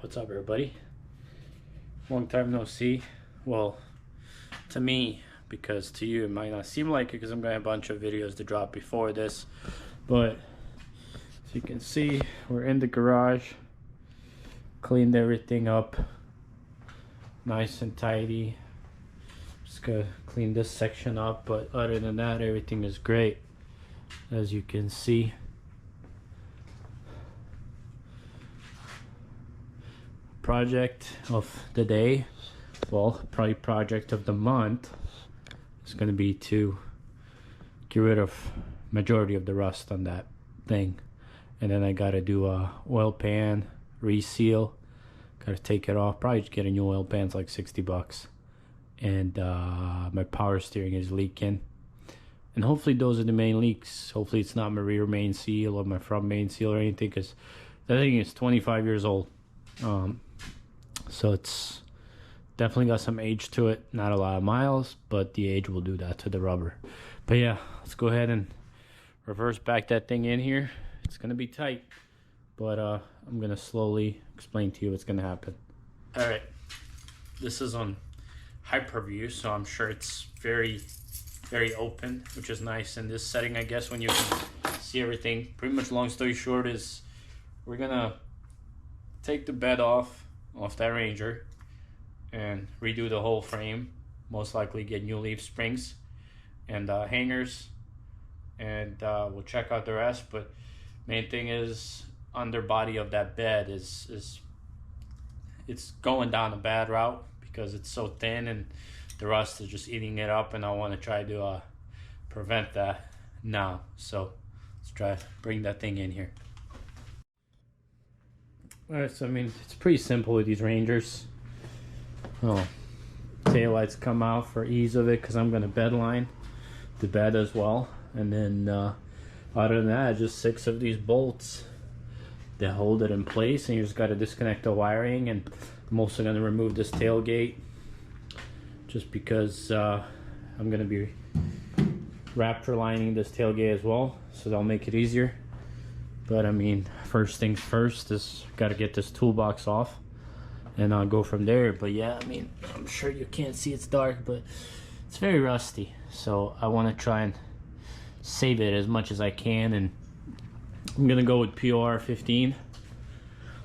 What's up, everybody? Long time no see. Well, to me, because to you it might not seem like it, because I'm gonna have a bunch of videos to drop before this. But as you can see, we're in the garage. Cleaned everything up, nice and tidy. Just gotta clean this section up, but other than that, everything is great, as you can see. Project of the day, well, probably project of the month, is going to be to get rid of majority of the rust on that thing. And then I got to do a oil pan reseal. Got to take it off. Probably get a new oil pan. It's like 60 bucks. And my power steering is leaking, and hopefully those are the main leaks. Hopefully it's not my rear main seal or my front main seal or anything, because that thing is 25 years old. So it's definitely got some age to it. Not a lot of miles, but the age will do that to the rubber. But yeah, let's go ahead and reverse back that thing in here. It's gonna be tight, but I'm gonna slowly explain to you what's gonna happen. All right, this is on hyperview, so I'm sure it's very open, which is nice in this setting, I guess, when you can see everything. Pretty much, long story short, is we're gonna take the bed off that Ranger and redo the whole frame. Most likely get new leaf springs and hangers, and we'll check out the rest. But main thing is, underbody of that bed is it's going down a bad route because it's so thin and the rust is just eating it up, and I want to try to prevent that now. So let's try to bring that thing in here. Alright, so I mean, it's pretty simple with these Rangers. Oh, taillights come out for ease of it because I'm going to bed line the bed as well. And then other than that, just 6 of these bolts that hold it in place, and you just got to disconnect the wiring. And I'm also going to remove this tailgate just because I'm going to be Raptor lining this tailgate as well, so that'll make it easier. But I mean, first things first is got to get this toolbox off, and I'll go from there. But yeah, I mean, I'm sure you can't see, it's dark, but it's very rusty. So I want to try and save it as much as I can, and I'm gonna go with POR 15,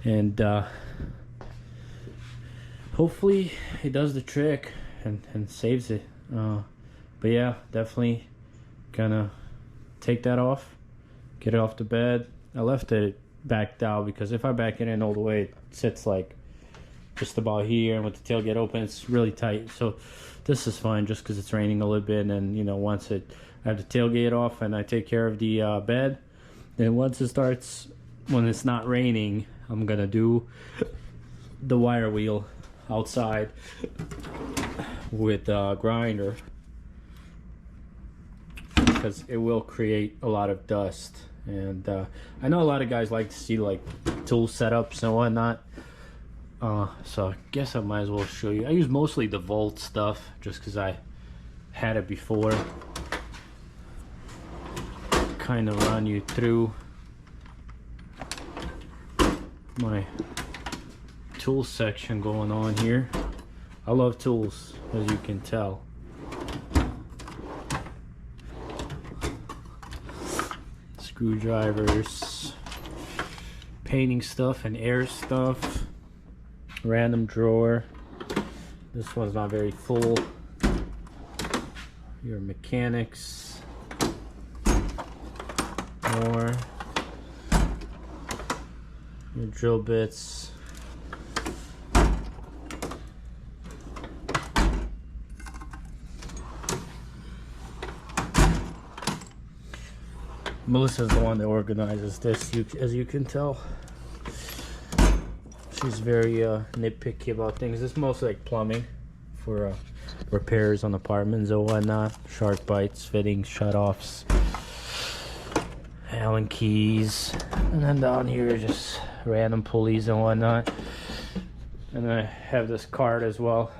and hopefully it does the trick and saves it. But yeah, definitely gonna take that off, get it off the bed. I left it backed out because if I back it in all the way, it sits like just about here, and with the tailgate open, it's really tight. So this is fine just because it's raining a little bit, and you know, once I have the tailgate off and I take care of the bed, then once it starts, when it's not raining, I'm gonna do the wire wheel outside with a grinder, because it will create a lot of dust. And I know a lot of guys like to see like tool setups and whatnot, so I guess I might as well show you. I use mostly the Volt stuff just because I had it before. Kind of run you through my tool section going on here. I love tools, as you can tell. Screwdrivers, painting stuff and air stuff, random drawer. This one's not very full. Your mechanics, more, your drill bits, Melissa's the one that organizes this, as you can tell. She's very nitpicky about things. It's mostly like plumbing for repairs on apartments or whatnot. Shark bites, fittings, shutoffs, Allen keys, and then down here just random pulleys and whatnot. And then I have this card as well.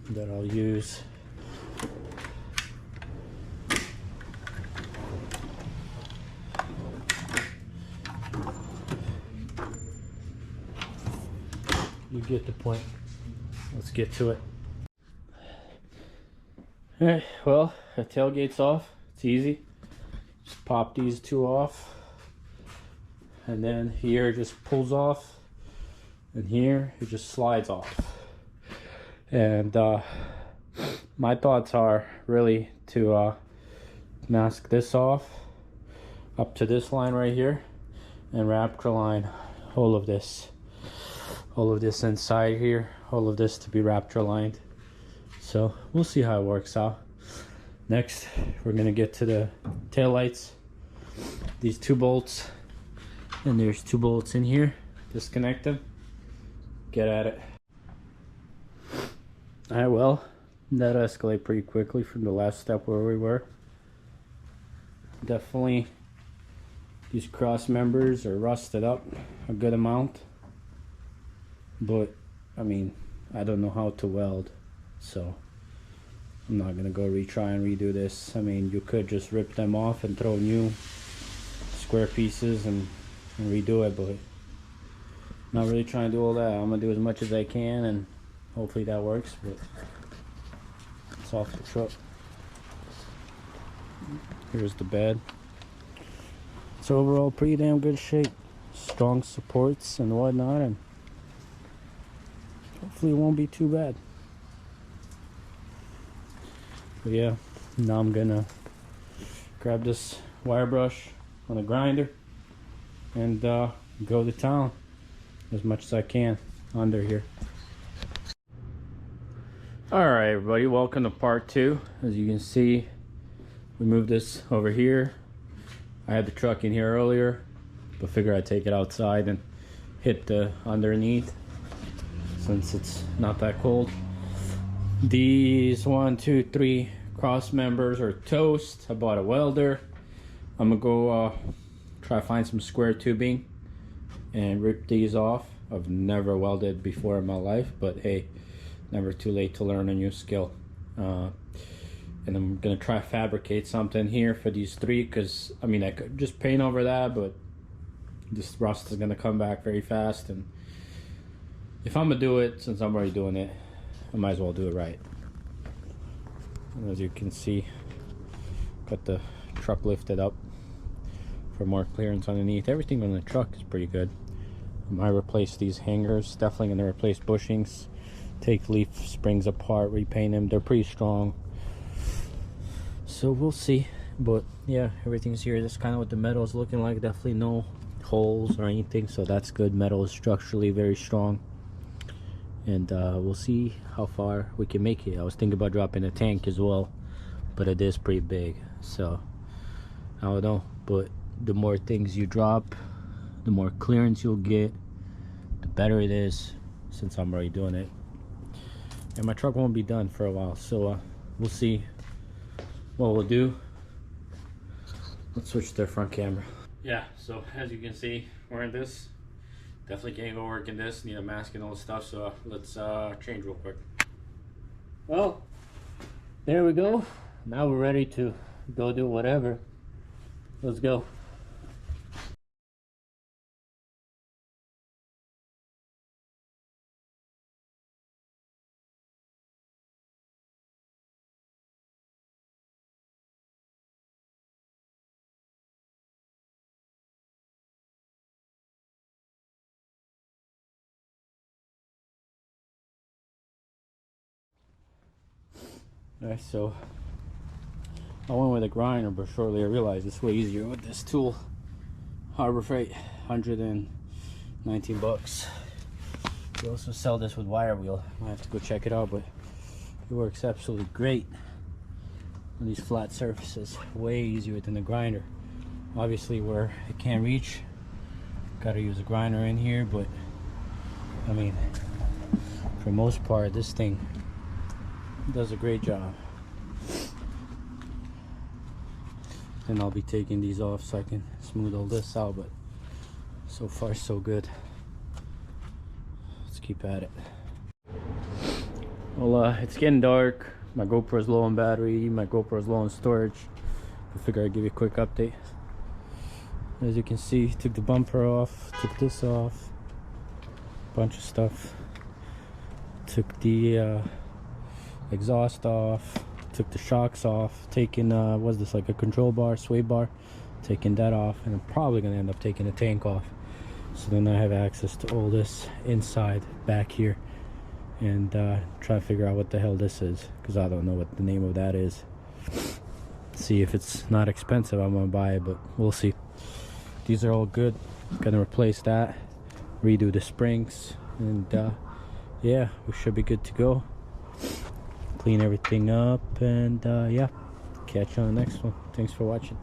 That I'll use. you get the point. Let's get to it. Alright, well, the tailgate's off. It's easy. Just pop these two off. And then here it just pulls off. And here it just slides off. And my thoughts are really to mask this off up to this line right here and Raptor line all of this inside here, all of this to be Raptor lined. So we'll see how it works out. Next we're gonna get to the tail lights. These two bolts, and there's two bolts in here. Disconnect them, get at it. Alright, well, that escalated pretty quickly from the last step where we were. Definitely these cross members are rusted up a good amount, but I mean, I don't know how to weld, so I'm not gonna go retry and redo this. I mean, you could just rip them off and throw new square pieces and redo it, but not really trying to do all that. I'm gonna do as much as I can and hopefully that works, but it's off the truck. Here's the bed. It's overall pretty damn good shape. Strong supports and whatnot, and hopefully it won't be too bad. But yeah, now I'm gonna grab this wire brush on a grinder and go to town as much as I can under here. Alright everybody, welcome to part 2. As you can see, we moved this over here. I had the truck in here earlier, but figure I'd take it outside and hit the underneath since it's not that cold. These 1, 2, 3 cross members are toast. I bought a welder. I'm gonna go try to find some square tubing and rip these off. I've never welded before in my life, but hey, never too late to learn a new skill. And I'm gonna try to fabricate something here for these 3, because I mean I could just paint over that, but this rust is gonna come back very fast, and if I'm gonna do it, since I'm already doing it, I might as well do it right. And as you can see, got the truck lifted up for more clearance underneath. Everything on the truck is pretty good. I might replace these hangers. Definitely gonna replace bushings, take leaf springs apart, repaint them. They're pretty strong, so we'll see. But yeah, everything's here. That's kind of what the metal is looking like. Definitely no holes or anything, so that's good. Metal is structurally very strong, and we'll see how far we can make it. I was thinking about dropping a tank as well, but it is pretty big, so I don't know. But the more things you drop, the more clearance you'll get, the better it is, since I'm already doing it. And my truck won't be done for a while, so we'll see what we'll do. Let's switch to the front camera. Yeah, so as you can see, wearing this, definitely can't go work in this, need a mask and all this stuff, so let's change real quick. Well, there we go. Now we're ready to go do whatever. Let's go. Alright, so I went with a grinder, but shortly I realized it's way easier with this tool. Harbor Freight, 119 bucks. You also sell this with wire wheel. I have to go check it out, but it works absolutely great on these flat surfaces. Way easier than the grinder. Obviously, where it can't reach, gotta use a grinder in here, but I mean, for most part, this thing does a great job. And I'll be taking these off so I can smooth all this out, but so far so good. Let's keep at it. Well, it's getting dark. My GoPro's low on battery, my GoPro's low on storage. I figure I'd give you a quick update. As you can see, took the bumper off, took this off, bunch of stuff. Took the exhaust off, took the shocks off, taking what's this, like a control bar, sway bar, taking that off, and I'm probably gonna end up taking the tank off, so then I have access to all this inside back here, and try to figure out what the hell this is, because I don't know what the name of that is. See, if it's not expensive, I'm gonna buy it, but we'll see. These are all good. Gonna replace that, redo the springs, and yeah, we should be good to go. Clean everything up, and yeah, catch you on the next one. Thanks for watching.